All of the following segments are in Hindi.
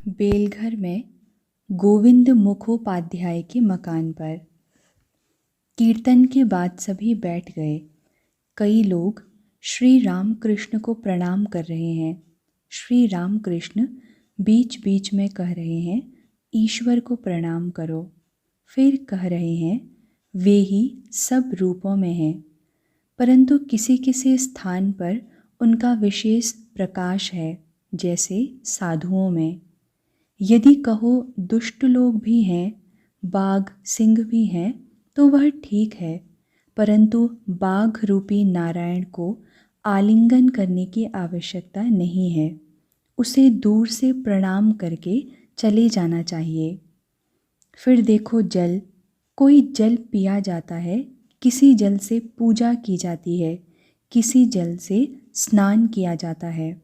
बेलघर में गोविंद मुखोपाध्याय के मकान पर कीर्तन के बाद सभी बैठ गए। कई लोग श्री रामकृष्ण को प्रणाम कर रहे हैं। श्री रामकृष्ण बीच बीच में कह रहे हैं, ईश्वर को प्रणाम करो। फिर कह रहे हैं, वे ही सब रूपों में हैं, परंतु किसी किसी स्थान पर उनका विशेष प्रकाश है, जैसे साधुओं में। यदि कहो दुष्ट लोग भी हैं, बाघ सिंह भी हैं, तो वह ठीक है, परंतु बाघ रूपी नारायण को आलिंगन करने की आवश्यकता नहीं है। उसे दूर से प्रणाम करके चले जाना चाहिए। फिर देखो जल, कोई जल पिया जाता है, किसी जल से पूजा की जाती है, किसी जल से स्नान किया जाता है,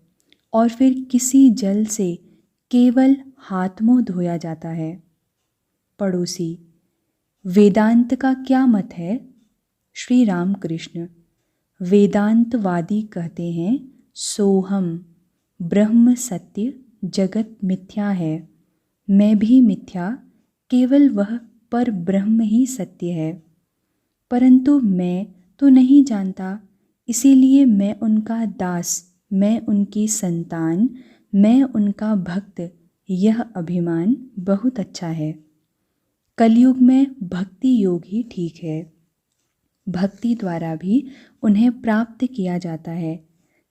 और फिर किसी जल से केवल हाथ मुंह धोया जाता है। पड़ोसी, वेदांत का क्या मत है? श्री रामकृष्ण, वेदांतवादी कहते हैं, सोहम, ब्रह्म सत्य, जगत मिथ्या है। मैं भी मिथ्या, केवल वह पर ब्रह्म ही सत्य है। परंतु मैं तो नहीं जानता, इसीलिए मैं उनका दास, मैं उनकी संतान, मैं उनका भक्त, यह अभिमान बहुत अच्छा है। कलयुग में भक्ति योग ही ठीक है। भक्ति द्वारा भी उन्हें प्राप्त किया जाता है।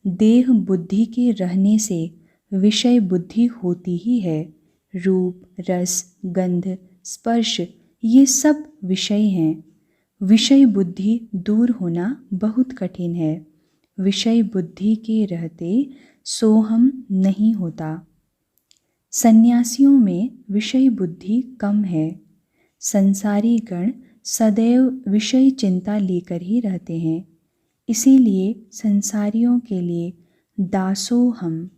देह बुद्धि के रहने से विषय बुद्धि होती ही है। रूप, रस, गंध, स्पर्श, ये सब विषय हैं। विषय बुद्धि दूर होना बहुत कठिन है। विषय बुद्धि के रहते सोहम नहीं होता। सन्यासियों में विषय बुद्धि कम है। संसारी गण सदैव विषय चिंता लेकर ही रहते हैं, इसीलिए संसारियों के लिए दासो हम।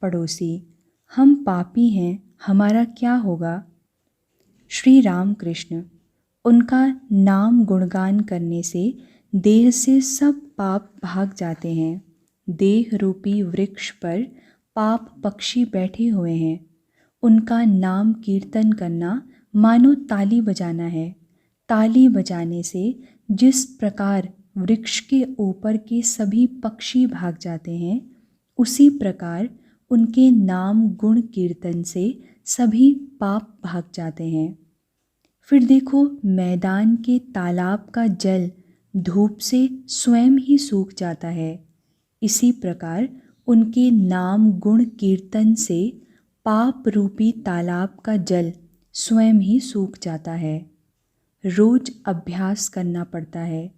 पड़ोसी, हम पापी हैं, हमारा क्या होगा? श्री रामकृष्ण, उनका नाम गुणगान करने से देह से सब पाप भाग जाते हैं। देह रूपी वृक्ष पर पाप पक्षी बैठे हुए हैं। उनका नाम कीर्तन करना मानो ताली बजाना है। ताली बजाने से जिस प्रकार वृक्ष के ऊपर के सभी पक्षी भाग जाते हैं, उसी प्रकार उनके नाम गुण कीर्तन से सभी पाप भाग जाते हैं। फिर देखो, मैदान के तालाब का जल धूप से स्वयं ही सूख जाता है। इसी प्रकार उनके नाम गुण कीर्तन से पाप रूपी तालाब का जल स्वयं ही सूख जाता है। रोज अभ्यास करना पड़ता है।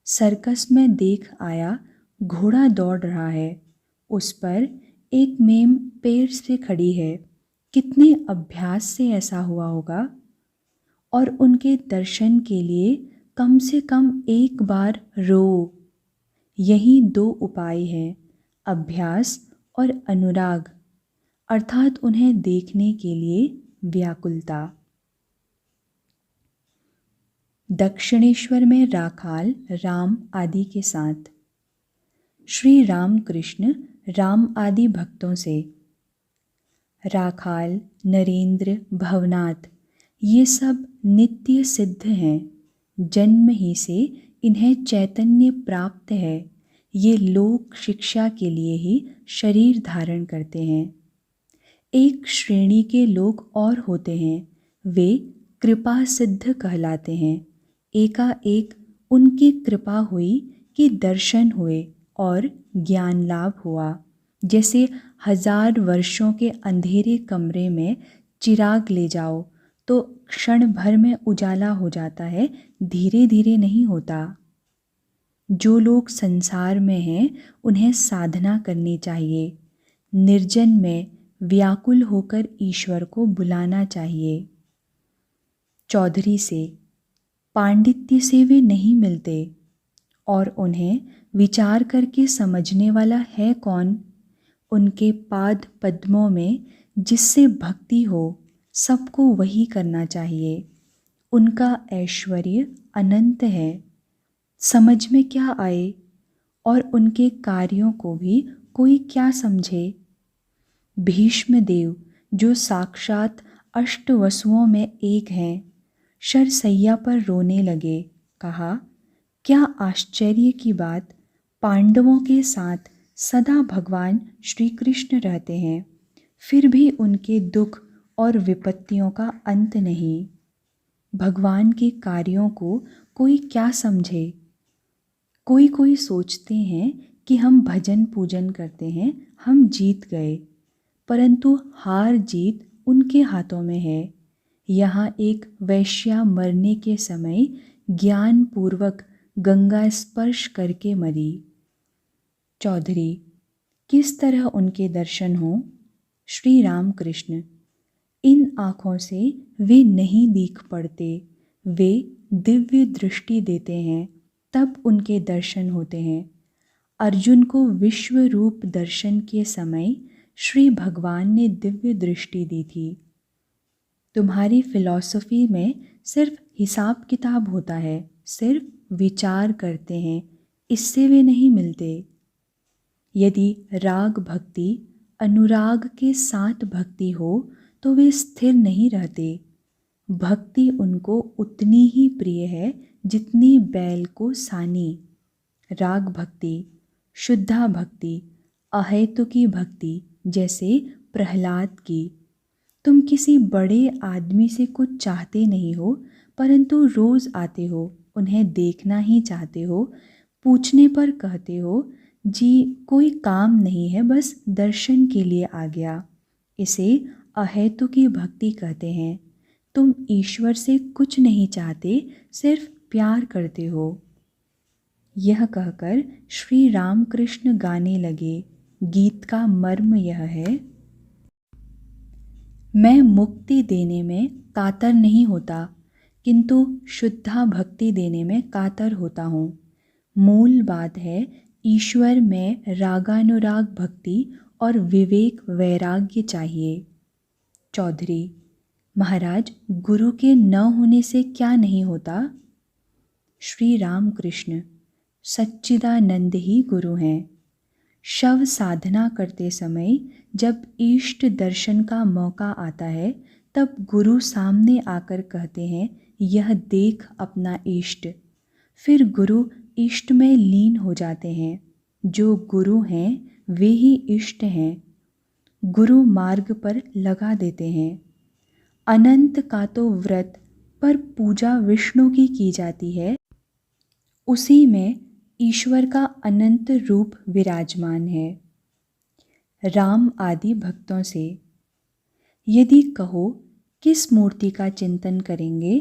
सर्कस में देख आया, घोड़ा दौड़ रहा है, उस पर एक मेम पैर से खड़ी है। कितने अभ्यास से ऐसा हुआ होगा? और उनके दर्शन के लिए कम से कम एक बार रो। यही दो उपाय हैं, अभ्यास और अनुराग, अर्थात उन्हें देखने के लिए व्याकुलता। दक्षिणेश्वर में राखाल राम आदि के साथ। श्री रामकृष्ण राम आदि भक्तों से, राखाल, नरेंद्र, भवनाथ, ये सब नित्य सिद्ध हैं। जन्म ही से इन्हें चैतन्य प्राप्त है। ये लोक शिक्षा के लिए ही शरीर धारण करते हैं। एक श्रेणी के लोग और होते हैं, वे कृपा सिद्ध कहलाते हैं। एकाएक उनकी कृपा हुई कि दर्शन हुए और ज्ञान लाभ हुआ। जैसे 1000 वर्षों के अंधेरे कमरे में चिराग ले जाओ तो क्षण भर में उजाला हो जाता है, धीरे धीरे नहीं होता। जो लोग संसार में हैं, उन्हें साधना करनी चाहिए। निर्जन में व्याकुल होकर ईश्वर को बुलाना चाहिए। चौधरी से, पांडित्य से वे नहीं मिलते, और उन्हें विचार करके समझने वाला है कौन? उनके पाद पद्मों में जिससे भक्ति हो, सबको वही करना चाहिए। उनका ऐश्वर्य अनंत है, समझ में क्या आए, और उनके कार्यों को भी कोई क्या समझे। भीष्म देव जो साक्षात अष्टवसुओं में एक हैं, शरसैया पर रोने लगे। कहा, क्या आश्चर्य की बात, पांडवों के साथ सदा भगवान श्री कृष्ण रहते हैं, फिर भी उनके दुख और विपत्तियों का अंत नहीं। भगवान के कार्यों को कोई क्या समझे। कोई कोई सोचते हैं कि हम भजन पूजन करते हैं, हम जीत गए, परंतु हार जीत उनके हाथों में है। यहाँ एक वैश्या मरने के समय ज्ञान पूर्वक गंगा स्पर्श करके मरी। चौधरी, किस तरह उनके दर्शन हो? श्री राम कृष्ण, इन आँखों से वे नहीं दिख पड़ते, वे दिव्य दृष्टि देते हैं, तब उनके दर्शन होते हैं। अर्जुन को विश्व रूप दर्शन के समय श्री भगवान ने दिव्य दृष्टि दी थी। तुम्हारी फिलॉसफी में सिर्फ हिसाब किताब होता है, सिर्फ विचार करते हैं, इससे वे नहीं मिलते। यदि राग भक्ति अनुराग के साथ भक्ति हो तो वे स्थिर नहीं रहते। भक्ति उनको उतनी ही प्रिय है जितनी बैल को सानी। राग भक्ति, शुद्धा भक्ति, अहेतुकी भक्ति, जैसे प्रहलाद की। तुम किसी बड़े आदमी से कुछ चाहते नहीं हो, परंतु रोज़ आते हो, उन्हें देखना ही चाहते हो। पूछने पर कहते हो, जी कोई काम नहीं है, बस दर्शन के लिए आ गया। इसे अहेतुकी भक्ति कहते हैं। तुम ईश्वर से कुछ नहीं चाहते, सिर्फ प्यार करते हो। यह कहकर श्री रामकृष्ण गाने लगे। गीत का मर्म यह है, मैं मुक्ति देने में कातर नहीं होता, किंतु शुद्धा भक्ति देने में कातर होता हूँ। मूल बात है, ईश्वर में रागानुराग भक्ति और विवेक वैराग्य चाहिए। चौधरी, महाराज, गुरु के न होने से क्या नहीं होता? श्री राम कृष्ण, सच्चिदानंद ही गुरु हैं। शव साधना करते समय जब इष्ट दर्शन का मौका आता है, तब गुरु सामने आकर कहते हैं, यह देख अपना इष्ट। फिर गुरु इष्ट में लीन हो जाते हैं। जो गुरु हैं वे ही इष्ट हैं। गुरु मार्ग पर लगा देते हैं। अनंत का तो व्रत पर पूजा विष्णु की जाती है, उसी में ईश्वर का अनंत रूप विराजमान है। राम आदि भक्तों से यदि कहो किस मूर्ति का चिंतन करेंगे,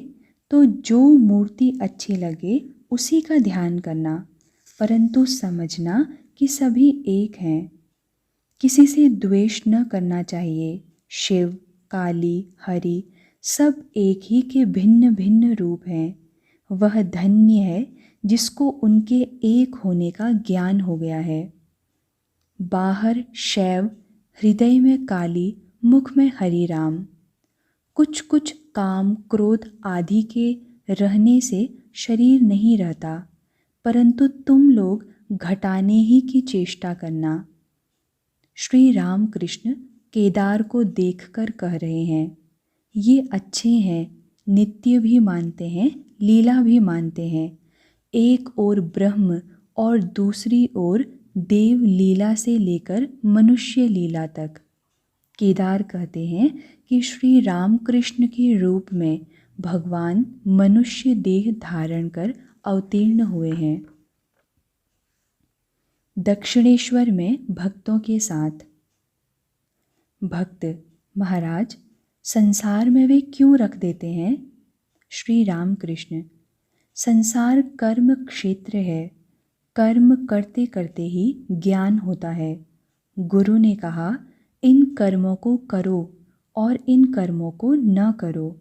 तो जो मूर्ति अच्छी लगे उसी का ध्यान करना, परंतु समझना कि सभी एक हैं। किसी से द्वेष न करना चाहिए। शिव, काली, हरि सब एक ही के भिन्न भिन्न रूप हैं। वह धन्य है जिसको उनके एक होने का ज्ञान हो गया है। बाहर शैव, हृदय में काली, मुख में हरि राम। कुछ कुछ काम क्रोध आदि के रहने से शरीर नहीं रहता, परंतु तुम लोग घटाने ही की चेष्टा करना। श्री राम कृष्ण केदार को देखकर कह रहे हैं, ये अच्छे हैं, नित्य भी मानते हैं, लीला भी मानते हैं। एक ओर ब्रह्म और दूसरी ओर देव लीला से लेकर मनुष्य लीला तक। केदार कहते हैं कि श्री राम कृष्ण के रूप में भगवान मनुष्य देह धारण कर अवतीर्ण हुए हैं। दक्षिणेश्वर में भक्तों के साथ। भक्त, महाराज, संसार में वे क्यों रख देते हैं? श्री राम कृष्ण, संसार कर्म क्षेत्र है। कर्म करते करते ही ज्ञान होता है। गुरु ने कहा, इन कर्मों को करो और इन कर्मों को न करो।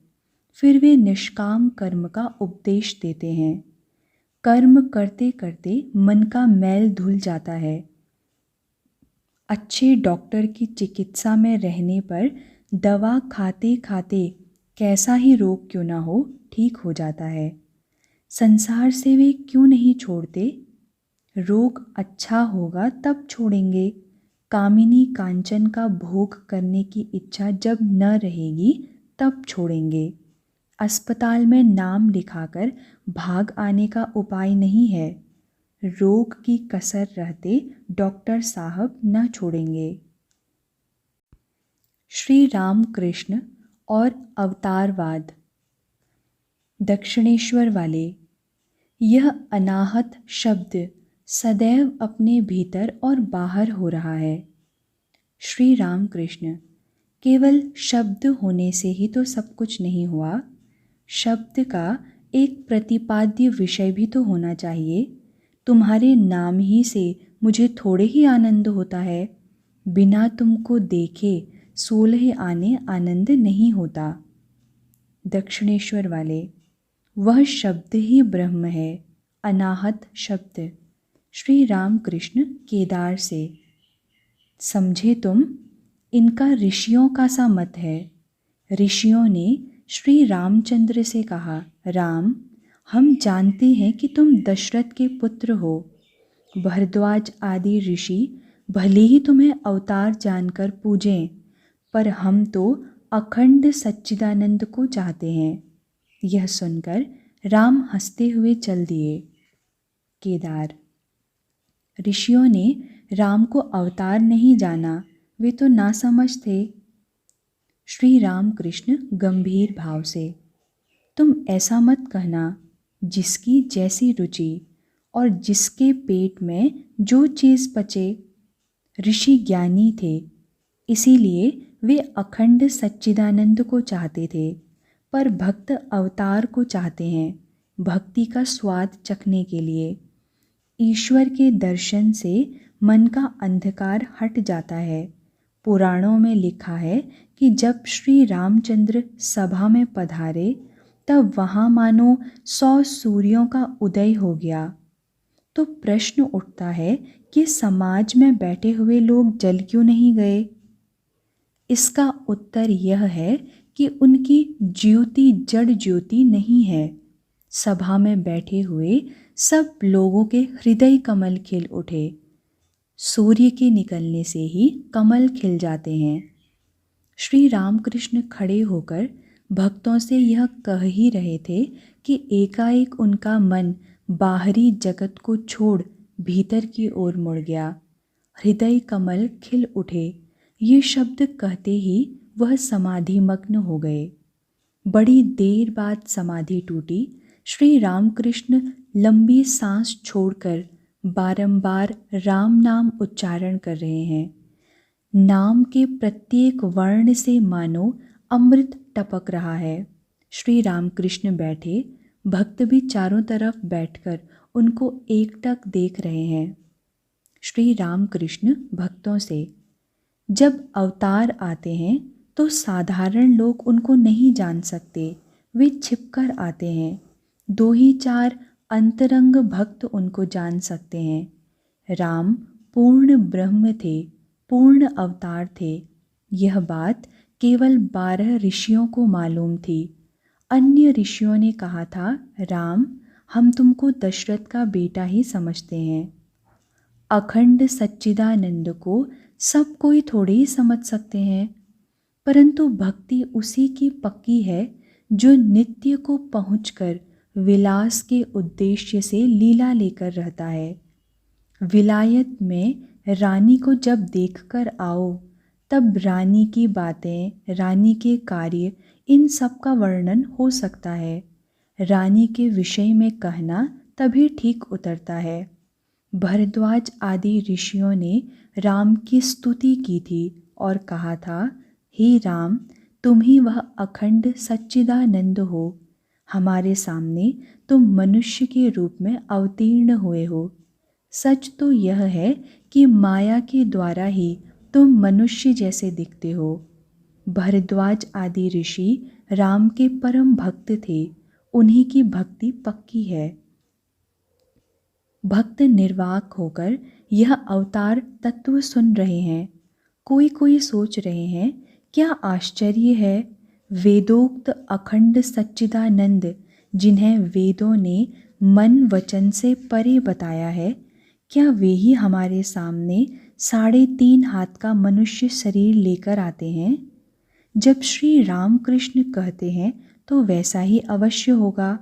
फिर वे निष्काम कर्म का उपदेश देते हैं। कर्म करते करते मन का मैल धुल जाता है। अच्छे डॉक्टर की चिकित्सा में रहने पर दवा खाते खाते कैसा ही रोग क्यों ना हो, ठीक हो जाता है। संसार से वे क्यों नहीं छोड़ते? रोग अच्छा होगा तब छोड़ेंगे। कामिनी कांचन का भोग करने की इच्छा जब न रहेगी तब छोड़ेंगे। अस्पताल में नाम लिखाकर भाग आने का उपाय नहीं है। रोग की कसर रहते डॉक्टर साहब न छोड़ेंगे। श्री राम कृष्ण और अवतारवाद। दक्षिणेश्वर वाले, यह अनाहत शब्द सदैव अपने भीतर और बाहर हो रहा है। श्री राम कृष्ण, केवल शब्द होने से ही तो सब कुछ नहीं हुआ। शब्द का एक प्रतिपाद्य विषय भी तो होना चाहिए। तुम्हारे नाम ही से मुझे थोड़े ही आनंद होता है। बिना तुमको देखे 16 आने आनंद नहीं होता। दक्षिणेश्वर वाले, वह शब्द ही ब्रह्म है, अनाहत शब्द। श्री राम कृष्ण केदार से, समझे तुम? इनका ऋषियों का सा मत है। ऋषियों ने श्री रामचंद्र से कहा, राम, हम जानते हैं कि तुम दशरथ के पुत्र हो। भरद्वाज आदि ऋषि भले ही तुम्हें अवतार जानकर पूजें, पर हम तो अखंड सच्चिदानंद को चाहते हैं। यह सुनकर राम हंसते हुए चल दिए। केदार, ऋषियों ने राम को अवतार नहीं जाना, वे तो नासमझ थे। श्री राम कृष्ण गंभीर भाव से, तुम ऐसा मत कहना। जिसकी जैसी रुचि और जिसके पेट में जो चीज़ पचे। ऋषि ज्ञानी थे, इसीलिए वे अखंड सच्चिदानंद को चाहते थे, पर भक्त अवतार को चाहते हैं, भक्ति का स्वाद चखने के लिए। ईश्वर के दर्शन से मन का अंधकार हट जाता है। पुराणों में लिखा है कि जब श्री रामचंद्र सभा में पधारे तब वहाँ मानो 100 सूर्यों का उदय हो गया। तो प्रश्न उठता है कि समाज में बैठे हुए लोग जल क्यों नहीं गए? इसका उत्तर यह है कि उनकी ज्योति जड़ ज्योति नहीं है। सभा में बैठे हुए सब लोगों के हृदय कमल खिल उठे। सूर्य के निकलने से ही कमल खिल जाते हैं। श्री रामकृष्ण खड़े होकर भक्तों से यह कह ही रहे थे कि एकाएक उनका मन बाहरी जगत को छोड़ भीतर की ओर मुड़ गया। हृदय कमल खिल उठे, ये शब्द कहते ही वह समाधिमग्न हो गए। बड़ी देर बाद समाधि टूटी। श्री रामकृष्ण लंबी सांस छोड़कर बारंबार राम नाम उच्चारण कर रहे हैं। नाम के प्रत्येक वर्ण से मानो अमृत टपक रहा है। श्री रामकृष्ण बैठे, भक्त भी चारों तरफ बैठकर उनको एकटक देख रहे हैं। श्री रामकृष्ण भक्तों से, जब अवतार आते हैं तो साधारण लोग उनको नहीं जान सकते, वे छिपकर आते हैं। 2 ही 4 अंतरंग भक्त उनको जान सकते हैं। राम पूर्ण ब्रह्म थे, पूर्ण अवतार थे। यह बात केवल 12 ऋषियों को मालूम थी। अन्य ऋषियों ने कहा था, राम, हम तुमको दशरथ का बेटा ही समझते हैं। अखंड सच्चिदानंद को सब कोई थोड़े ही समझ सकते हैं, परंतु भक्ति उसी की पक्की है जो नित्य को पहुंचकर विलास के उद्देश्य से लीला लेकर रहता है। विलायत में रानी को जब देखकर आओ तब रानी की बातें, रानी के कार्य, इन सब का वर्णन हो सकता है। रानी के विषय में कहना तभी ठीक उतरता है। भरद्वाज आदि ऋषियों ने राम की स्तुति की थी और कहा था, हे राम, तुम ही वह अखंड सच्चिदानंद हो। हमारे सामने तुम मनुष्य के रूप में अवतीर्ण हुए हो। सच तो यह है कि माया के द्वारा ही तुम मनुष्य जैसे दिखते हो। भरद्वाज आदि ऋषि राम के परम भक्त थे, उन्हीं की भक्ति पक्की है। भक्त निर्वाक होकर यह अवतार तत्व सुन रहे हैं। कोई कोई सोच रहे हैं, क्या आश्चर्य है, वेदोक्त अखंड सच्चिदानंद जिन्हें वेदों ने मन वचन से परे बताया है, क्या वे ही हमारे सामने 3.5 हाथ का मनुष्य शरीर लेकर आते हैं? जब श्री रामकृष्ण कहते हैं तो वैसा ही अवश्य होगा।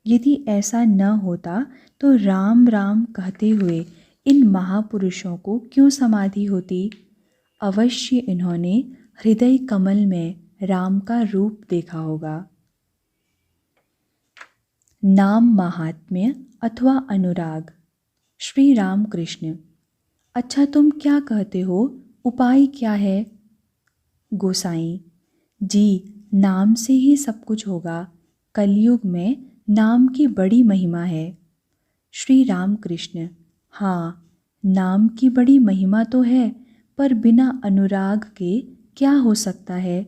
यदि ऐसा न होता तो राम राम कहते हुए इन महापुरुषों को क्यों समाधि होती? अवश्य इन्होंने हृदय कमल में राम का रूप देखा होगा। नाम महात्म्य अथवा अनुराग। श्री रामकृष्ण: अच्छा, तुम क्या कहते हो, उपाय क्या है? गोसाई: जी, नाम से ही सब कुछ होगा। कलयुग में नाम की बड़ी महिमा है। श्री रामकृष्ण: हाँ, नाम की बड़ी महिमा तो है, पर बिना अनुराग के क्या हो सकता है?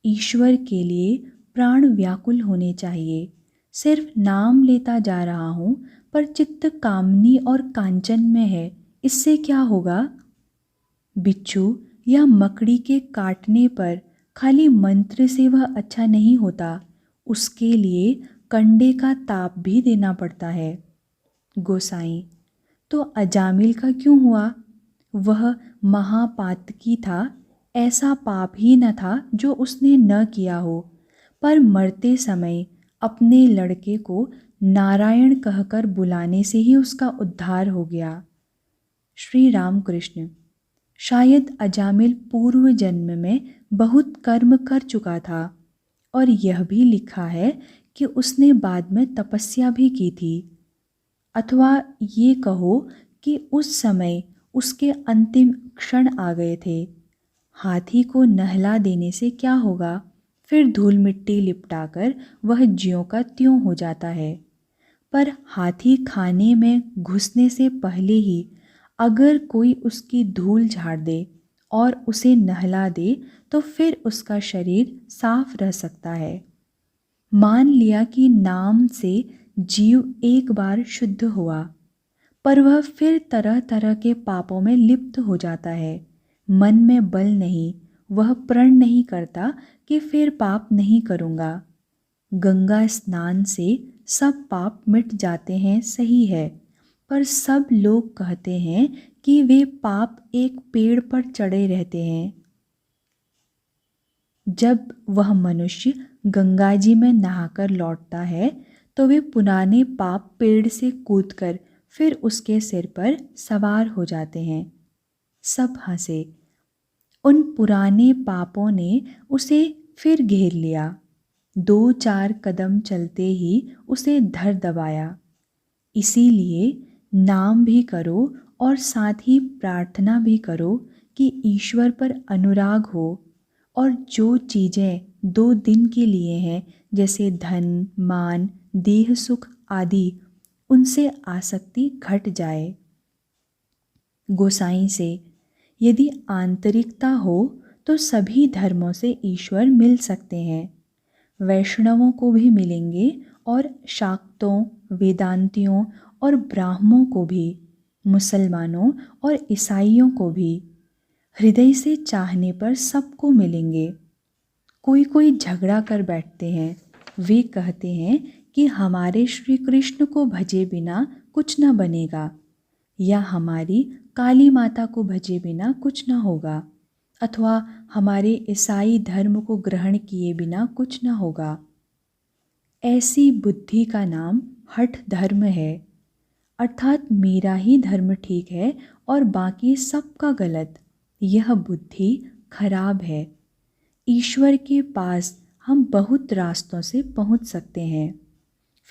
ईश्वर के लिए प्राण व्याकुल होने चाहिए। सिर्फ नाम लेता जा रहा हूँ, पर चित्त कामनी और कांचन में है, इससे क्या होगा? बिच्छू या मकड़ी के काटने पर खाली मंत्र से वह अच्छा नहीं होता, उसके लिए कंडे का ताप भी देना पड़ता है। गोसाई: तो अजामिल का क्यों हुआ? वह महापातकी था, ऐसा पाप ही न था जो उसने न किया हो, पर मरते समय अपने लड़के को नारायण कहकर बुलाने से ही उसका उद्धार हो गया। श्री रामकृष्ण: शायद अजामिल पूर्व जन्म में बहुत कर्म कर चुका था, और यह भी लिखा है कि उसने बाद में तपस्या भी की थी। अथवा ये कहो कि उस समय उसके अंतिम क्षण आ गए थे। हाथी को नहला देने से क्या होगा? फिर धूल मिट्टी लिपटाकर वह ज्यों का त्यों हो जाता है। पर हाथी खाने में घुसने से पहले ही अगर कोई उसकी धूल झाड़ दे और उसे नहला दे तो फिर उसका शरीर साफ रह सकता है। मान लिया कि नाम से जीव एक बार शुद्ध हुआ, पर वह फिर तरह तरह के पापों में लिप्त हो जाता है। मन में बल नहीं, वह प्रण नहीं करता कि फिर पाप नहीं करूँगा। गंगा स्नान से सब पाप मिट जाते हैं, सही है, पर सब लोग कहते हैं कि वे पाप एक पेड़ पर चढ़े रहते हैं। जब वह मनुष्य गंगा जी में नहाकर लौटता है तो वे पुराने पाप पेड़ से कूदकर फिर उसके सिर पर सवार हो जाते हैं। सब हंसे। उन पुराने पापों ने उसे फिर घेर लिया। 2-4 कदम चलते ही उसे धर दबाया। इसीलिए नाम भी करो और साथ ही प्रार्थना भी करो कि ईश्वर पर अनुराग हो, और जो चीज़ें 2 दिन के लिए हैं, जैसे धन, मान, देह सुख आदि, उनसे आसक्ति घट जाए। गोसाई से: यदि आंतरिकता हो तो सभी धर्मों से ईश्वर मिल सकते हैं। वैष्णवों को भी मिलेंगे और शाक्तों, वेदांतियों और ब्राह्मों को भी, मुसलमानों और ईसाइयों को भी। हृदय से चाहने पर सबको मिलेंगे। कोई कोई झगड़ा कर बैठते हैं। वे कहते हैं कि हमारे श्री कृष्ण को भजे बिना कुछ न बनेगा, या हमारी काली माता को भजे बिना कुछ न होगा, अथवा हमारे ईसाई धर्म को ग्रहण किए बिना कुछ न होगा। ऐसी बुद्धि का नाम हठ धर्म है, अर्थात मेरा ही धर्म ठीक है और बाकी सबका गलत। यह बुद्धि खराब है। ईश्वर के पास हम बहुत रास्तों से पहुंच सकते हैं।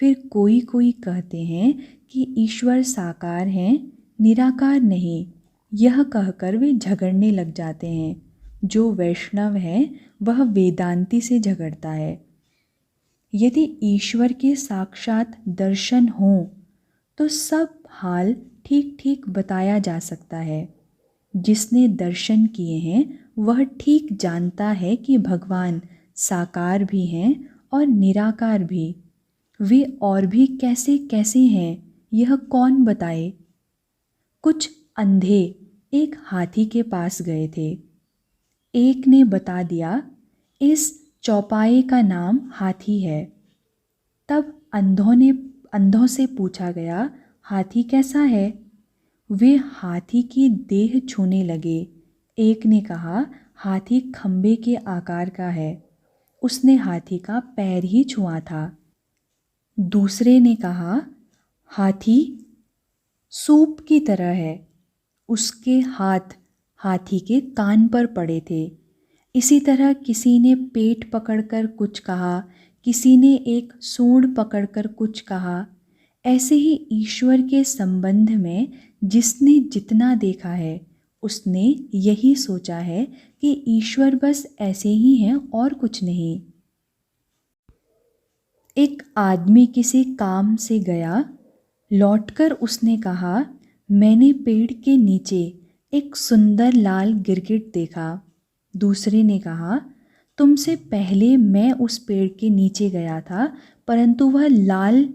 फिर कोई कोई कहते हैं कि ईश्वर साकार हैं, निराकार नहीं। यह कहकर वे झगड़ने लग जाते हैं। जो वैष्णव है वह वेदांती से झगड़ता है। यदि ईश्वर के साक्षात दर्शन हो तो सब हाल ठीक ठीक बताया जा सकता है। जिसने दर्शन किए हैं वह ठीक जानता है कि भगवान साकार भी हैं और निराकार भी। वे और भी कैसे कैसे हैं यह कौन बताए। कुछ अंधे एक हाथी के पास गए थे। एक ने बता दिया, इस चौपाए का नाम हाथी है। तब अंधों से पूछा गया, हाथी कैसा है? वे हाथी की देह छूने लगे। एक ने कहा, हाथी खंबे के आकार का है। उसने हाथी का पैर ही छुआ था। दूसरे ने कहा, हाथी सूप की तरह है। उसके हाथ हाथी के कान पर पड़े थे। इसी तरह किसी ने पेट पकड़कर कुछ कहा, किसी ने एक सूंड पकड़कर कुछ कहा। ऐसे ही ईश्वर के संबंध में जिसने जितना देखा है, उसने यही सोचा है कि ईश्वर बस ऐसे ही हैं और कुछ नहीं। एक आदमी किसी काम से गया, लौटकर उसने कहा, मैंने पेड़ के नीचे एक सुंदर लाल गिरगिट देखा। दूसरे ने कहा, तुमसे पहले मैं उस पेड़ के नीचे गया था, परंतु वह लाल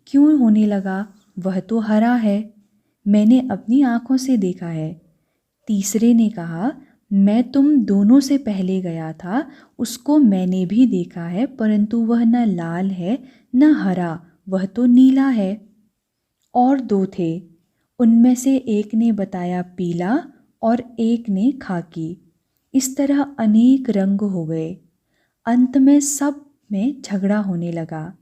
क्यों होने लगा? वह तो हरा है, मैंने अपनी आँखों से देखा है। तीसरे ने कहा, मैं तुम दोनों से पहले गया था, उसको मैंने भी देखा है, परंतु वह न लाल है न हरा, वह तो नीला है। और दो थे, उनमें से एक ने बताया पीला और एक ने खाकी। इस तरह अनेक रंग हो गए। अंत में सब में झगड़ा होने लगा।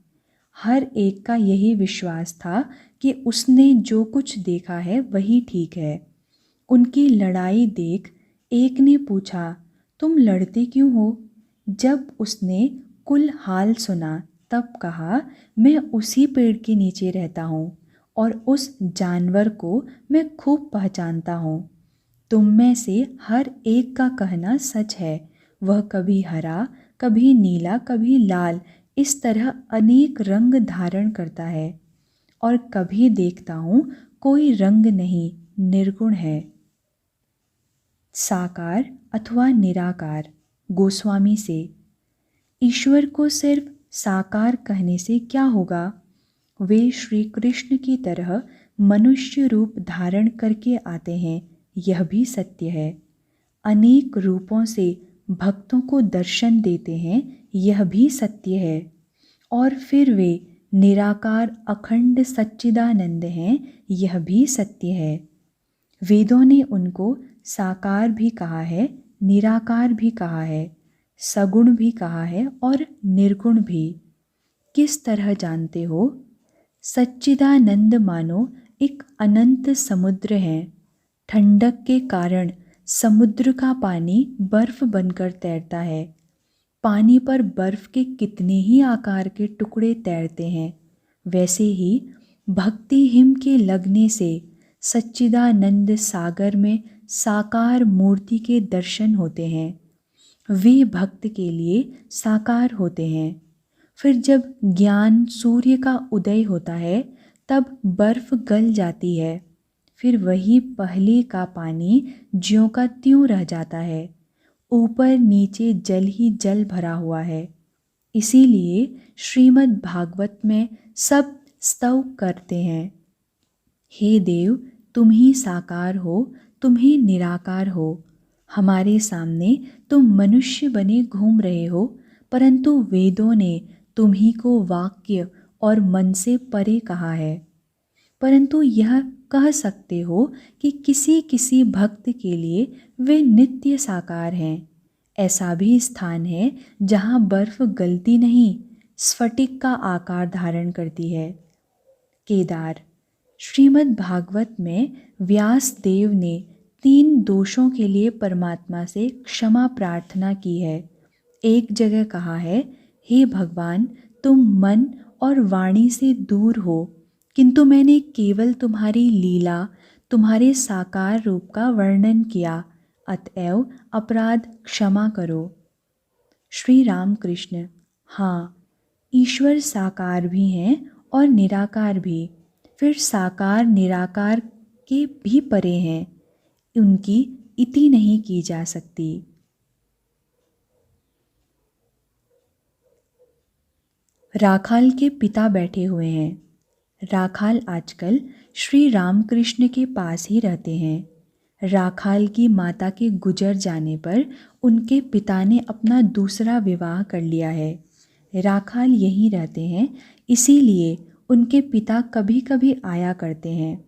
हर एक का यही विश्वास था कि उसने जो कुछ देखा है वही ठीक है। उनकी लड़ाई देख एक ने पूछा, तुम लड़ते क्यों हो? जब उसने कुल हाल सुना तब कहा, मैं उसी पेड़ के नीचे रहता हूँ और उस जानवर को मैं खूब पहचानता हूँ। तुम में से हर एक का कहना सच है। वह कभी हरा, कभी नीला, कभी लाल, इस तरह अनेक रंग धारण करता है। और कभी देखता हूँ कोई रंग नहीं, निर्गुण है। साकार अथवा निराकार। गोस्वामी से। ईश्वर को सिर्फ साकार कहने से क्या होगा? वे श्री कृष्ण की तरह मनुष्य रूप धारण करके आते हैं, यह भी सत्य है। अनेक रूपों से भक्तों को दर्शन देते हैं, यह भी सत्य है। और फिर वे निराकार अखंड सच्चिदानंद हैं, यह भी सत्य है। वेदों ने उनको साकार भी कहा है, निराकार भी कहा है, सगुण भी कहा है और निर्गुण भी। किस तरह जानते हो? सच्चिदानंद मानो एक अनंत समुद्र है। ठंडक के कारण समुद्र का पानी बर्फ बनकर तैरता है। पानी पर बर्फ के कितने ही आकार के टुकड़े तैरते हैं। वैसे ही भक्ति हिम के लगने से सच्चिदानंद सागर में साकार मूर्ति के दर्शन होते हैं। वे भक्त के लिए साकार होते हैं। फिर जब ज्ञान सूर्य का उदय होता है तब बर्फ गल जाती है। फिर वही पहले का पानी ज्यों का त्यों रह जाता है। ऊपर नीचे जल ही जल भरा हुआ है। इसीलिए श्रीमद् भागवत में सब स्तव करते हैं, हे देव, तुम ही साकार हो, तुम ही निराकार हो। हमारे सामने तुम मनुष्य बने घूम रहे हो, परंतु वेदों ने तुम ही को वाक्य और मन से परे कहा है। परंतु यह कह सकते हो कि किसी किसी भक्त के लिए वे नित्य साकार हैं। ऐसा भी स्थान है जहाँ बर्फ गलती नहीं, स्फटिक का आकार धारण करती है। केदार। श्रीमद् भागवत में व्यास देव ने 3 दोषों के लिए परमात्मा से क्षमा प्रार्थना की है। एक जगह कहा है, हे भगवान, तुम मन और वाणी से दूर हो, किंतु मैंने केवल तुम्हारी लीला, तुम्हारे साकार रूप का वर्णन किया, अतएव अपराध क्षमा करो। श्री राम कृष्ण। हाँ, ईश्वर साकार भी हैं और निराकार भी। फिर साकार निराकार के भी परे हैं, उनकी इति नहीं की जा सकती। राखाल के पिता बैठे हुए हैं। राखाल आजकल श्री रामकृष्ण के पास ही रहते हैं। राखाल की माता के गुजर जाने पर उनके पिता ने अपना दूसरा विवाह कर लिया है। राखाल यहीं रहते हैं, इसीलिए उनके पिता कभी कभी आया करते हैं।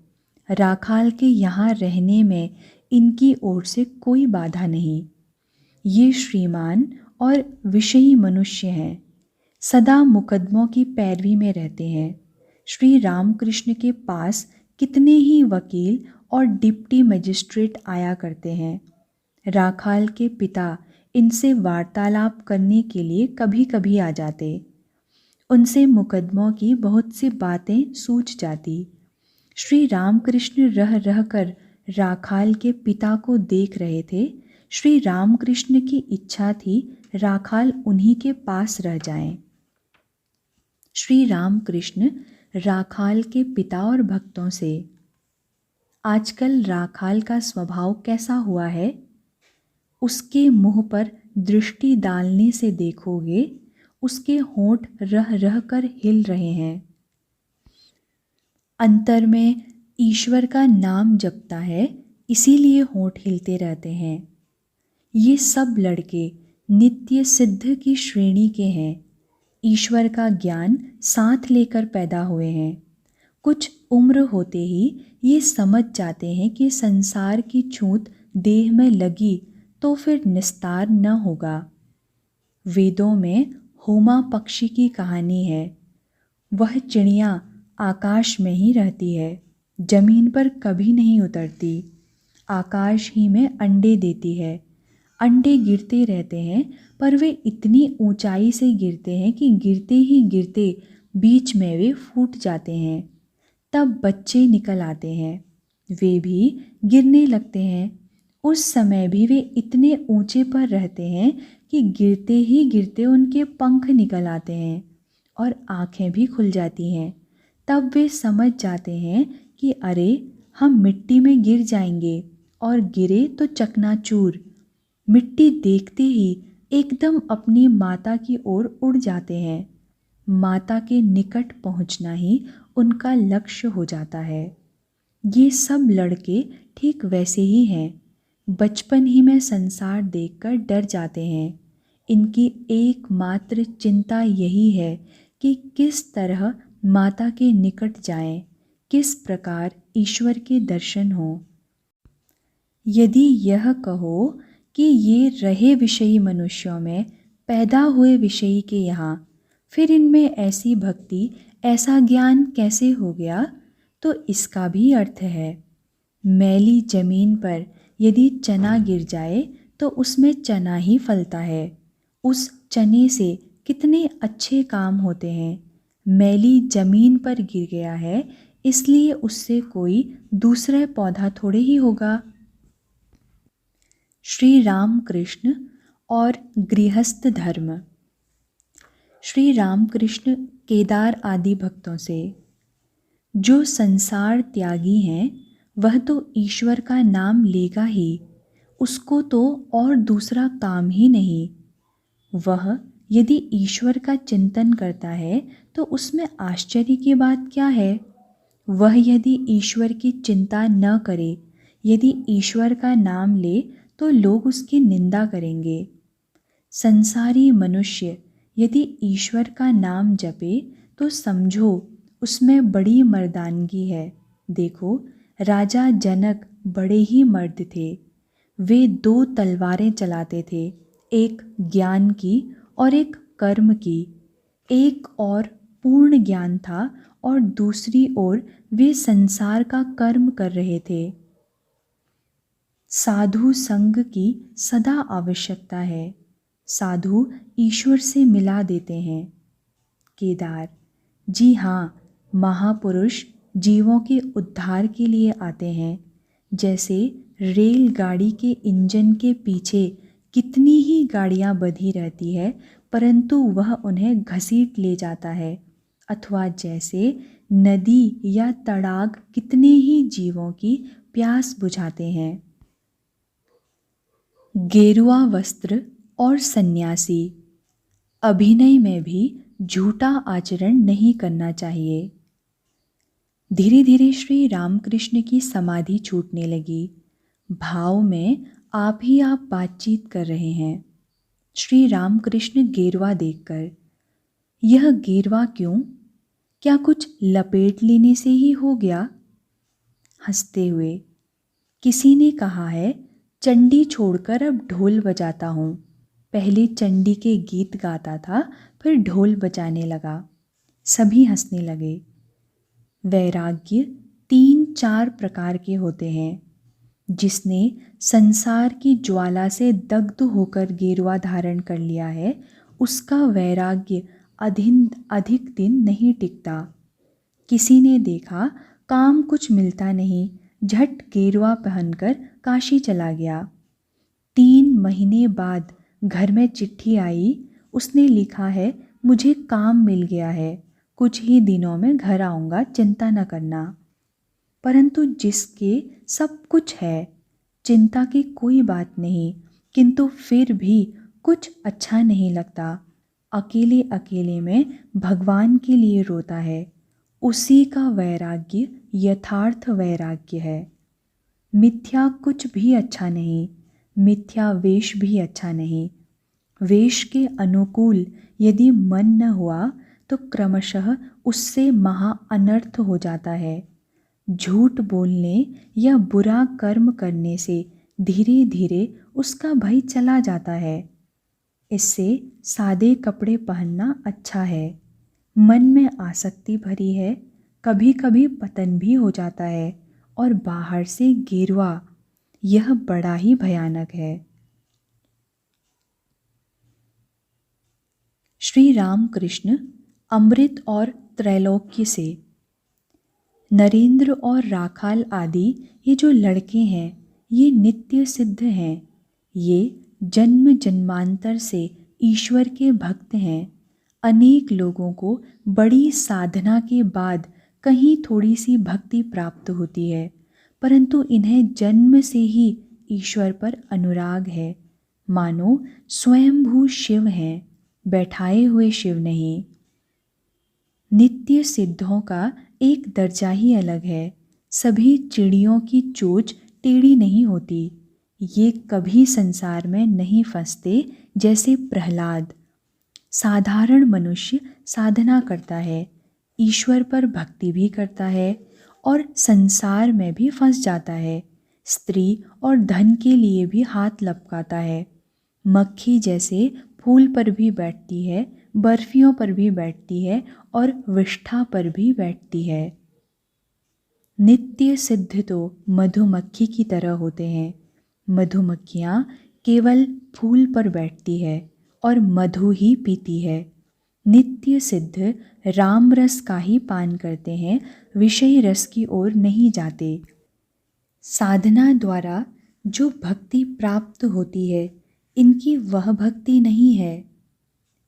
राखाल के यहाँ रहने में इनकी ओर से कोई बाधा नहीं। ये श्रीमान और विषयी मनुष्य हैं, सदा मुकदमों की पैरवी में रहते हैं। श्री रामकृष्ण के पास कितने ही वकील और डिप्टी मजिस्ट्रेट आया करते हैं। राखाल के पिता इनसे वार्तालाप करने के लिए कभी कभी आ जाते। उनसे मुकदमों की बहुत सी बातें सूझ जाती। श्री रामकृष्ण रह रह कर राखाल के पिता को देख रहे थे। श्री रामकृष्ण की इच्छा थी राखाल उन्हीं के पास रह जाएं। श्री रामकृष्ण राखाल के पिता और भक्तों से, आजकल राखाल का स्वभाव कैसा हुआ है? उसके मुंह पर दृष्टि डालने से देखोगे उसके होंठ रह रह कर हिल रहे हैं। अंतर में ईश्वर का नाम जपता है, इसीलिए होंठ हिलते रहते हैं। ये सब लड़के नित्य सिद्ध की श्रेणी के हैं। ईश्वर का ज्ञान साथ लेकर पैदा हुए हैं। कुछ उम्र होते ही ये समझ जाते हैं कि संसार की छूत देह में लगी तो फिर निस्तार न होगा। वेदों में होमा पक्षी की कहानी है। वह चिड़िया आकाश में ही रहती है, जमीन पर कभी नहीं उतरती। आकाश ही में अंडे देती है। अंडे गिरते रहते हैं, पर वे इतनी ऊंचाई से गिरते हैं कि गिरते ही गिरते बीच में वे फूट जाते हैं। तब बच्चे निकल आते हैं, वे भी गिरने लगते हैं। उस समय भी वे इतने ऊंचे पर रहते हैं कि गिरते ही गिरते उनके पंख निकल आते हैं और आँखें भी खुल जाती हैं। तब वे समझ जाते हैं कि अरे, हम मिट्टी में गिर जाएंगे, और गिरे तो चकनाचूर। मिट्टी देखते ही एकदम अपनी माता की ओर उड़ जाते हैं। माता के निकट पहुंचना ही उनका लक्ष्य हो जाता है। ये सब लड़के ठीक वैसे ही हैं। बचपन ही में संसार देखकर डर जाते हैं। इनकी एकमात्र चिंता यही है कि किस तरह माता के निकट जाएं, किस प्रकार ईश्वर के दर्शन हो। यदि यह कहो कि ये रहे विषयी मनुष्यों में, पैदा हुए विषयी के यहाँ, फिर इनमें ऐसी भक्ति, ऐसा ज्ञान कैसे हो गया, तो इसका भी अर्थ है। मैली जमीन पर यदि चना गिर जाए तो उसमें चना ही फलता है। उस चने से कितने अच्छे काम होते हैं। मैली जमीन पर गिर गया है, इसलिए उससे कोई दूसरा पौधा थोड़े ही होगा। श्री रामकृष्ण और गृहस्थ धर्म। श्री रामकृष्ण केदार आदि भक्तों से, जो संसार त्यागी हैं वह तो ईश्वर का नाम लेगा ही, उसको तो और दूसरा काम ही नहीं। वह यदि ईश्वर का चिंतन करता है तो उसमें आश्चर्य की बात क्या है। वह यदि ईश्वर की चिंता न करे, यदि ईश्वर का नाम ले, तो लोग उसकी निंदा करेंगे। संसारी मनुष्य यदि ईश्वर का नाम जपे तो समझो उसमें बड़ी मर्दानगी है। देखो, राजा जनक बड़े ही मर्द थे। वे 2 तलवारें चलाते थे, एक ज्ञान की और एक कर्म की। एक और पूर्ण ज्ञान था और दूसरी ओर वे संसार का कर्म कर रहे थे। साधु संग की सदा आवश्यकता है। साधु ईश्वर से मिला देते हैं। केदार: जी हाँ, महापुरुष जीवों के उद्धार के लिए आते हैं। जैसे रेलगाड़ी के इंजन के पीछे कितनी ही गाड़ियाँ बंधी रहती है, परंतु वह उन्हें घसीट ले जाता है। अथवा जैसे नदी या तड़ाग कितने ही जीवों की प्यास बुझाते हैं। गेरुआ वस्त्र और सन्यासी। अभिनय में भी झूठा आचरण नहीं करना चाहिए। धीरे धीरे श्री रामकृष्ण की समाधि छूटने लगी। भाव में आप ही आप बातचीत कर रहे हैं। श्री रामकृष्ण गेरुआ देखकर, यह गेरुआ क्यों? क्या कुछ लपेट लेने से ही हो गया? हंसते हुए। किसी ने कहा है, चंडी छोड़कर अब ढोल बजाता हूँ। पहले चंडी के गीत गाता था, फिर ढोल बजाने लगा। सभी हंसने लगे। वैराग्य 3-4 प्रकार के होते हैं। जिसने संसार की ज्वाला से दग्ध होकर गेरुआ धारण कर लिया है, उसका वैराग्य अधिक दिन नहीं टिकता। किसी ने देखा काम कुछ मिलता नहीं, झट गेरुआ पहनकर काशी चला गया। 3 महीने बाद घर में चिट्ठी आई। उसने लिखा है, मुझे काम मिल गया है, कुछ ही दिनों में घर आऊँगा, चिंता न करना। परंतु जिसके सब कुछ है, चिंता की कोई बात नहीं, किंतु फिर भी कुछ अच्छा नहीं लगता, अकेले अकेले में भगवान के लिए रोता है, उसी का वैराग्य यथार्थ वैराग्य है। मिथ्या कुछ भी अच्छा नहीं, मिथ्या वेश भी अच्छा नहीं। वेश के अनुकूल यदि मन न हुआ तो क्रमशः उससे महा अनर्थ हो जाता है। झूठ बोलने या बुरा कर्म करने से धीरे धीरे उसका भय चला जाता है। इससे सादे कपड़े पहनना अच्छा है। मन में आसक्ति भरी है, कभी कभी पतन भी हो जाता है, और बाहर से गेरुआ, यह बड़ा ही भयानक है। श्री रामकृष्ण अमृत और त्रैलोक्य से। नरेंद्र और राखाल आदि ये जो लड़के हैं, ये नित्य सिद्ध हैं। ये जन्म जन्मांतर से ईश्वर के भक्त हैं। अनेक लोगों को बड़ी साधना के बाद कहीं थोड़ी सी भक्ति प्राप्त होती है, परंतु इन्हें जन्म से ही ईश्वर पर अनुराग है। मानो स्वयंभू शिव हैं, बैठाए हुए शिव नहीं। नित्य सिद्धों का एक दर्जा ही अलग है। सभी चिड़ियों की चोंच टेढ़ी नहीं होती। ये कभी संसार में नहीं फंसते, जैसे प्रहलाद। साधारण मनुष्य साधना करता है, ईश्वर पर भक्ति भी करता है, और संसार में भी फंस जाता है। स्त्री और धन के लिए भी हाथ लपकाता है। मक्खी जैसे फूल पर भी बैठती है, बर्फियों पर भी बैठती है, और विष्ठा पर भी बैठती है। नित्य सिद्ध तो मधुमक्खी की तरह होते हैं। मधुमक्खियाँ केवल फूल पर बैठती है और मधु ही पीती है। नित्य सिद्ध राम रस का ही पान करते हैं, विषय रस की ओर नहीं जाते। साधना द्वारा जो भक्ति प्राप्त होती है, इनकी वह भक्ति नहीं है।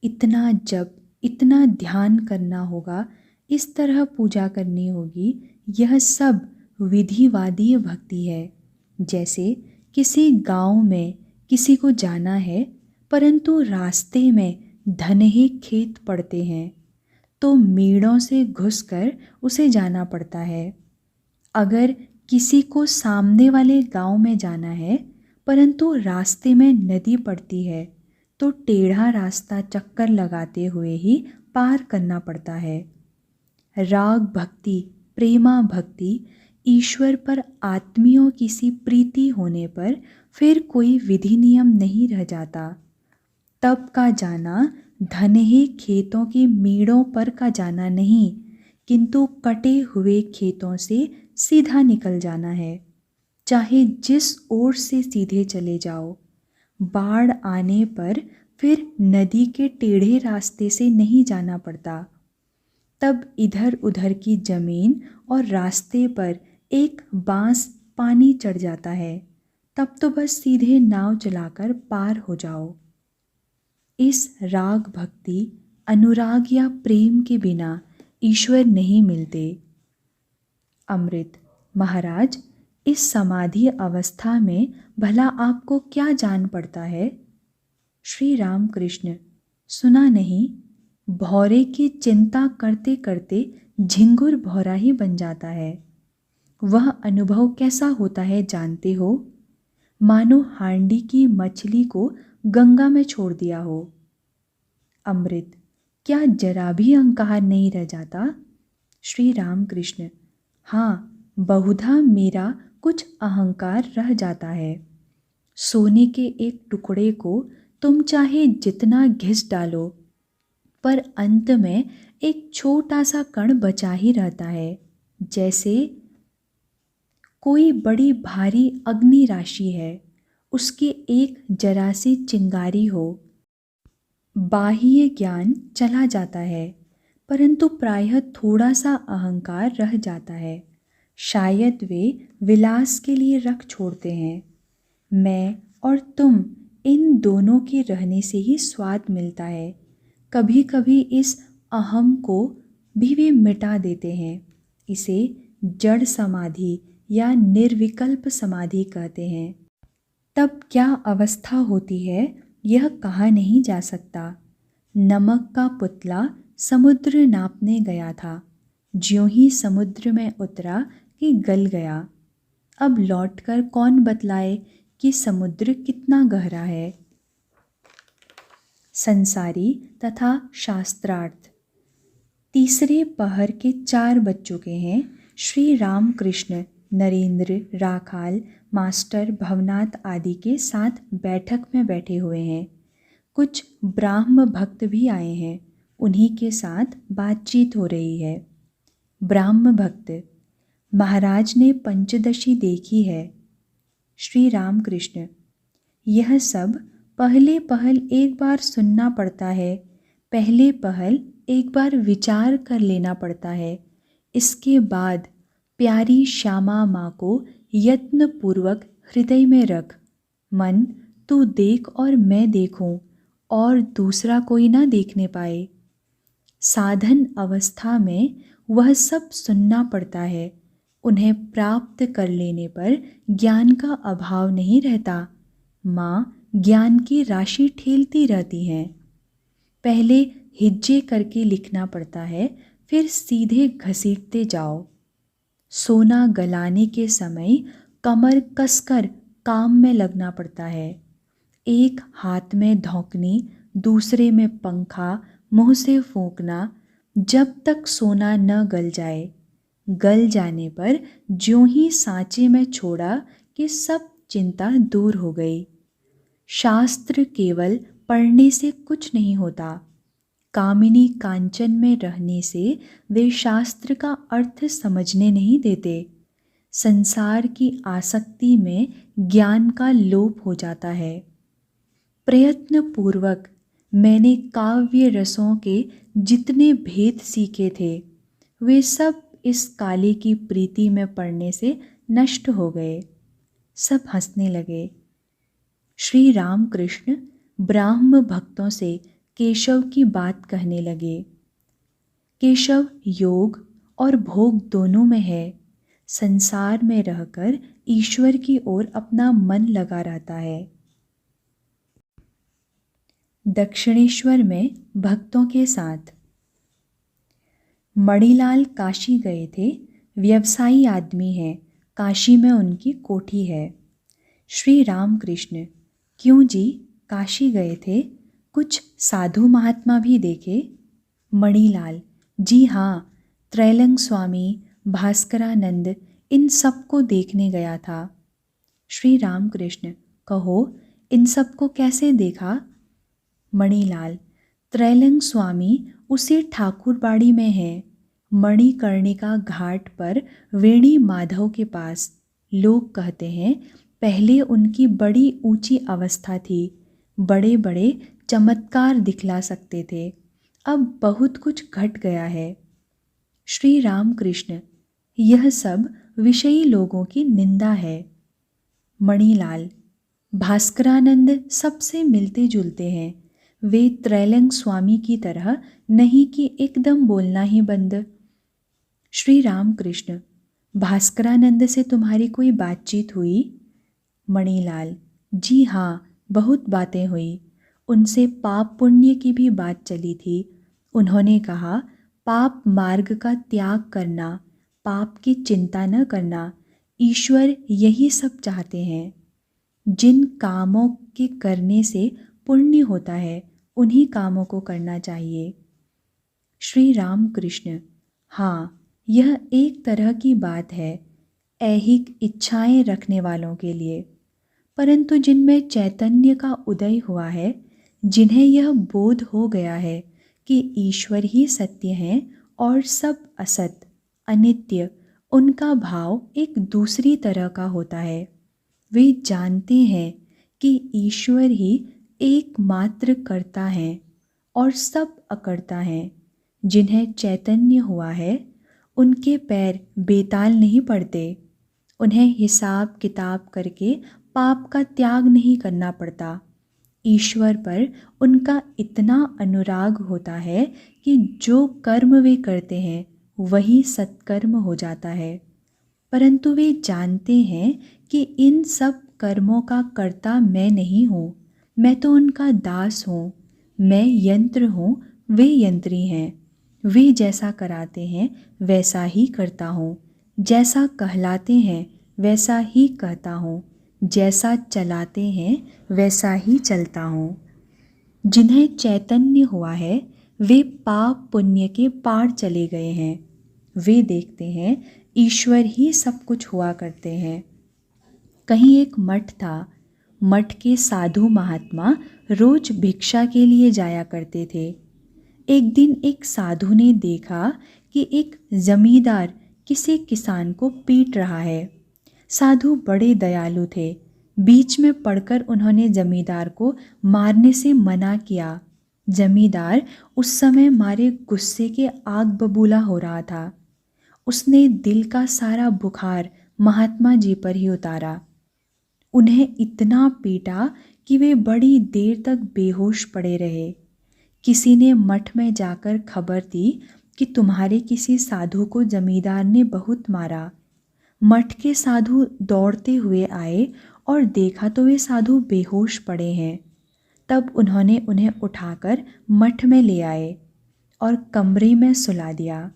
इतना जप, इतना ध्यान करना होगा, इस तरह पूजा करनी होगी, यह सब विधिवादीय भक्ति है। जैसे किसी गांव में किसी को जाना है, परंतु रास्ते में धनहे खेत पड़ते हैं, तो मेड़ों से घुसकर उसे जाना पड़ता है। अगर किसी को सामने वाले गांव में जाना है, परंतु रास्ते में नदी पड़ती है, तो टेढ़ा रास्ता चक्कर लगाते हुए ही पार करना पड़ता है। राग भक्ति, प्रेमा भक्ति, ईश्वर पर आत्मियों की सी प्रीति होने पर फिर कोई विधि नियम नहीं रह जाता। तब का जाना धनहे खेतों के मेड़ों पर का जाना नहीं, किंतु कटे हुए खेतों से सीधा निकल जाना है। चाहे जिस ओर से सीधे चले जाओ, बाढ़ आने पर फिर नदी के टेढ़े रास्ते से नहीं जाना पड़ता। तब इधर उधर की जमीन और रास्ते पर एक बांस पानी चढ़ जाता है, तब तो बस सीधे नाव चलाकर पार हो जाओ। इस राग भक्ति, अनुराग या प्रेम के बिना ईश्वर नहीं मिलते। अमृत: महाराज, इस समाधि अवस्था में भला आपको क्या जान पड़ता है? श्री रामकृष्ण: सुना नहीं, भौरे की चिंता करते करते झिंगुर भौरा ही बन जाता है। वह अनुभव कैसा होता है जानते हो? मानो हांडी की मछली को गंगा में छोड़ दिया हो। अमृत: क्या जरा भी अहंकार नहीं रह जाता? श्री रामकृष्ण: हाँ, बहुधा मेरा कुछ अहंकार रह जाता है। सोने के एक टुकड़े को तुम चाहे जितना घिस डालो, पर अंत में एक छोटा सा कण बचा ही रहता है, जैसे कोई बड़ी भारी अग्नि राशि है, उसकी एक जरा सी चिंगारी हो। बाह्य ज्ञान चला जाता है, परंतु प्रायः थोड़ा सा अहंकार रह जाता है। शायद वे विलास के लिए रख छोड़ते हैं। मैं और तुम, इन दोनों के रहने से ही स्वाद मिलता है। कभी कभी इस अहम को भी वे मिटा देते हैं। इसे जड़ समाधि या निर्विकल्प समाधि कहते हैं। तब क्या अवस्था होती है यह कहा नहीं जा सकता। नमक का पुतला समुद्र नापने गया था, ज्यों ही समुद्र में उतरा कि गल गया। अब लौटकर कौन बतलाए कि समुद्र कितना गहरा है। संसारी तथा शास्त्रार्थ। तीसरे पहर के 4 बज चुके हैं। श्री रामकृष्ण, नरेंद्र, राखाल, मास्टर भवनाथ आदि के साथ बैठक में बैठे हुए हैं। कुछ ब्राह्म भक्त भी आए हैं, उन्हीं के साथ बातचीत हो रही है। ब्राह्म भक्त: महाराज ने पंचदशी देखी है। श्री रामकृष्ण: यह सब पहले पहल एक बार सुनना पड़ता है, पहले पहल एक बार विचार कर लेना पड़ता है। इसके बाद प्यारी श्यामा माँ को यत्नपूर्वक हृदय में रख। मन, तू देख और मैं देखूं, और दूसरा कोई ना देखने पाए। साधन अवस्था में वह सब सुनना पड़ता है। उन्हें प्राप्त कर लेने पर ज्ञान का अभाव नहीं रहता। माँ ज्ञान की राशि ठेलती रहती हैं। पहले हिज्जे करके लिखना पड़ता है, फिर सीधे घसीटते जाओ। सोना गलाने के समय कमर कसकर काम में लगना पड़ता है। एक हाथ में धौंकनी, दूसरे में पंखा, मुंह से फूंकना, जब तक सोना न गल जाए। गल जाने पर ज्यों ही सांचे में छोड़ा कि सब चिंता दूर हो गई। शास्त्र केवल पढ़ने से कुछ नहीं होता। कामिनी कांचन में रहने से वे शास्त्र का अर्थ समझने नहीं देते। संसार की आसक्ति में ज्ञान का लोप हो जाता है। प्रयत्न पूर्वक मैंने काव्य रसों के जितने भेद सीखे थे, वे सब इस काले की प्रीति में पड़ने से नष्ट हो गए। सब हंसने लगे। श्री रामकृष्ण ब्राह्म भक्तों से केशव की बात कहने लगे। केशव योग और भोग दोनों में है। संसार में रहकर ईश्वर की ओर अपना मन लगा रहता है। दक्षिणेश्वर में भक्तों के साथ। मणिलाल काशी गए थे। व्यवसायी आदमी हैं। काशी में उनकी कोठी है। श्री रामकृष्ण: क्यों जी, काशी गए थे? कुछ साधु महात्मा भी देखे? मणिलाल: जी हाँ, त्रैलंग स्वामी, भास्करानंद, इन सबको देखने गया था। श्री रामकृष्ण: कहो, इन सबको कैसे देखा? मणिलाल: त्रैलंग स्वामी उसी ठाकुरबाड़ी में है, मणिकर्णिका घाट पर वेणी माधव के पास। लोग कहते हैं पहले उनकी बड़ी ऊंची अवस्था थी, बड़े बड़े चमत्कार दिखला सकते थे, अब बहुत कुछ घट गया है। श्री रामकृष्ण: यह सब विषयी लोगों की निंदा है। मणिलाल: भास्करानंद सबसे मिलते जुलते हैं, वे त्रैलंग स्वामी की तरह नहीं कि एकदम बोलना ही बंद। श्री रामकृष्ण: भास्करानंद से तुम्हारी कोई बातचीत हुई? मणिलाल: जी हाँ, बहुत बातें हुई। उनसे पाप पुण्य की भी बात चली थी। उन्होंने कहा पाप मार्ग का त्याग करना, पाप की चिंता न करना, ईश्वर यही सब चाहते हैं। जिन कामों के करने से पुण्य होता है, उन्हीं कामों को करना चाहिए। श्री रामकृष्ण: हाँ, यह एक तरह की बात है, ऐहिक इच्छाएं रखने वालों के लिए, परंतु जिनमें चैतन्य का उदय हुआ है, जिन्हें यह बोध हो गया है कि ईश्वर ही सत्य हैं और सब असत, अनित्य, उनका भाव एक दूसरी तरह का होता है। वे जानते हैं कि ईश्वर ही एकमात्र कर्ता है और सब अकर्ता हैं। जिन्हें चैतन्य हुआ है, उनके पैर बेताल नहीं पड़ते, उन्हें हिसाब किताब करके पाप का त्याग नहीं करना पड़ता। ईश्वर पर उनका इतना अनुराग होता है कि जो कर्म वे करते हैं वही सत्कर्म हो जाता है। परंतु वे जानते हैं कि इन सब कर्मों का कर्ता मैं नहीं हूँ, मैं तो उनका दास हूँ। मैं यंत्र हूँ, वे यंत्री हैं। वे जैसा कराते हैं वैसा ही करता हूँ, जैसा कहलाते हैं वैसा ही कहता हूँ, जैसा चलाते हैं वैसा ही चलता हूँ। जिन्हें चैतन्य हुआ है वे पाप पुण्य के पार चले गए हैं। वे देखते हैं ईश्वर ही सब कुछ हुआ करते हैं। कहीं एक मठ था। मठ के साधु महात्मा रोज भिक्षा के लिए जाया करते थे। एक दिन एक साधु ने देखा कि एक जमींदार किसी किसान को पीट रहा है। साधु बड़े दयालु थे। बीच में पड़कर उन्होंने जमींदार को मारने से मना किया। जमींदार उस समय मारे गुस्से के आग बबूला हो रहा था। उसने दिल का सारा बुखार महात्मा जी पर ही उतारा। उन्हें इतना पीटा कि वे बड़ी देर तक बेहोश पड़े रहे। किसी ने मठ में जाकर खबर दी कि तुम्हारे किसी साधु को जमींदार ने बहुत मारा। मठ के साधु दौड़ते हुए आए और देखा तो वे साधु बेहोश पड़े हैं। तब उन्होंने उन्हें उठाकर मठ में ले आए और कमरे में सुला दिया।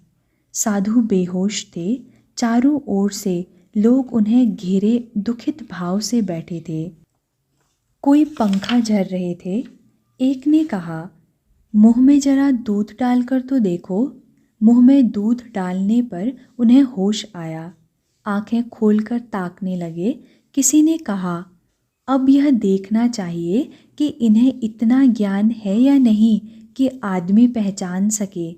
साधु बेहोश थे। चारों ओर से लोग उन्हें घेरे दुखित भाव से बैठे थे। कोई पंखा झर रहे थे। एक ने कहा, मुंह में जरा दूध डालकर तो देखो। मुंह में दूध डालने पर उन्हें होश आया। आंखें खोलकर ताकने लगे। किसी ने कहा, अब यह देखना चाहिए कि इन्हें इतना ज्ञान है या नहीं कि आदमी पहचान सके।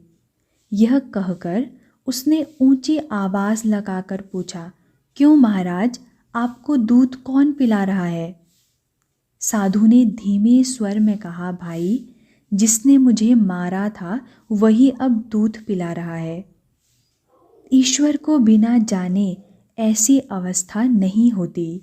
यह कहकर उसने ऊंची आवाज़ लगाकर पूछा, क्यों महाराज, आपको दूध कौन पिला रहा है? साधु ने धीमे स्वर में कहा, भाई, जिसने मुझे मारा था वही अब दूध पिला रहा है। ईश्वर को बिना जाने ऐसी अवस्था नहीं होती।